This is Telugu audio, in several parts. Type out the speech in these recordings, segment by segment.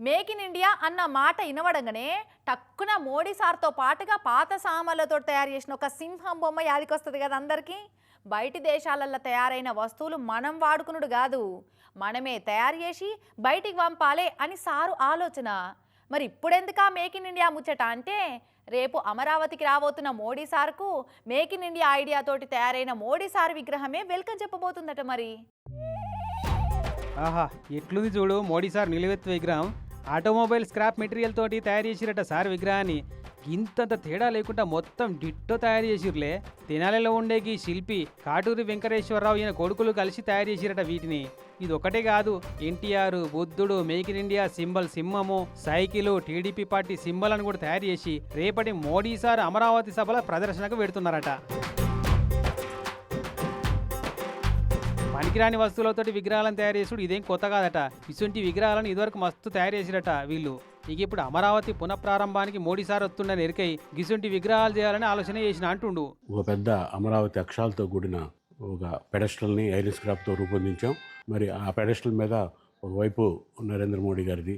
మేక్ ఇన్ ఇండియా అన్న మాట వినవడంగానే టక్కున మోడీ సార్తో పాటుగా పాత సామాన్లతో తయారు చేసిన ఒక సింహం బొమ్మ యాదికొస్తుంది కదా అందరికీ. బయటి దేశాలల్లో తయారైన వస్తువులు మనం వాడుకునుడు కాదు, మనమే తయారు చేసి బయటికి పంపాలే అని సారు ఆలోచన. మరి ఇప్పుడెందుకా మేక్ ఇన్ ఇండియా ముచ్చట అంటే, రేపు అమరావతికి రాబోతున్న మోడీ సార్కు మేక్ ఇన్ ఇండియా ఐడియాతోటి తయారైన మోడీ సార్ విగ్రహమే వెల్కమ్ చెప్పబోతుందట. మరి ఆహా, ఎట్లుంది చూడు మోడీ సార్ నిలువెత్తు విగ్రహం. ఆటోమొబైల్ స్క్రాప్ మెటీరియల్ తోటి తయారు చేసిరట సార్ విగ్రహాన్ని. ఇంతంత తేడా లేకుండా మొత్తం డిట్టో తయారు చేసిర్లే. తెనాలిలో ఉండేకి శిల్పి కాటూరి వెంకటేశ్వరరావు ఈయన కొడుకులు కలిసి తయారు చేసిరట వీటిని. ఇది ఒకటే కాదు, ఎన్టీఆర్, బుద్ధుడు, మేక్ ఇన్ ఇండియా సింబల్ సింహము, సైకిలు, టీడీపీ పార్టీ సింబల్ అని కూడా తయారు చేసి రేపటి మోడీ సార్ అమరావతి సభలో ప్రదర్శనకు పెడుతున్నారట. పనికిరాని వస్తువులతోటి విగ్రహాలను తయారు చేసుడు ఇదేం కొత్త కాదట. ఇటువంటి విగ్రహాలను ఇదివరకు మస్తు తయారు చేసిరట వీళ్ళు. ఇక ఇప్పుడు అమరావతి పునఃప్రారంభానికి మోడీ సార్ వస్తుండని ఎరికై గిసుంటి విగ్రహాలు చేయాలని ఆలోచన చేసిన అంటుండు. ఒక పెద్ద అమరావతి అక్షరాలతో కూడిన ఒక పెడస్టల్ని ఐరన్ స్క్రాప్తో రూపొందించాం. మరి ఆ పెడస్టల్ మీద ఒకవైపు నరేంద్ర మోడీ గారిది,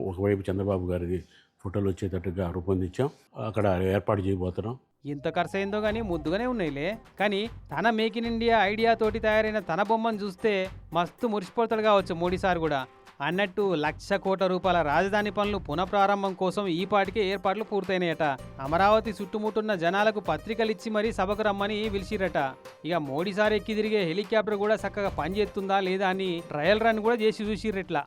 ఒకవైపు చంద్రబాబు గారిది ఫోటోలు వచ్చేటట్టుగా రూపొందించాం. అక్కడ ఏర్పాటు చేయబోతున్నాం. ఎంత ఖర్చు అయిందో కానీ ముద్దుగానే ఉన్నాయిలే. కానీ తన మేక్ ఇన్ ఇండియా ఐడియా తోటి తయారైన తన బొమ్మను చూస్తే మస్తు మురిసిపోతాడు కావచ్చు మోడీ సార్ కూడా. అన్నట్టు 1,00,000 కోట్ల రూపాయల రాజధాని పనులు పునఃప్రారంభం కోసం ఈ పాటికే ఏర్పాట్లు పూర్తయినాయట. అమరావతి చుట్టుముట్టున్న జనాలకు పత్రికలు ఇచ్చి మరీ సభకు రమ్మని పిలిచిరట. ఇక మోడీ సార్ ఎక్కి తిరిగే హెలికాప్టర్ కూడా చక్కగా పనిచేస్తుందా లేదా అని ట్రయల్ రన్ కూడా చేసి చూసిర్రు ఇట్లా.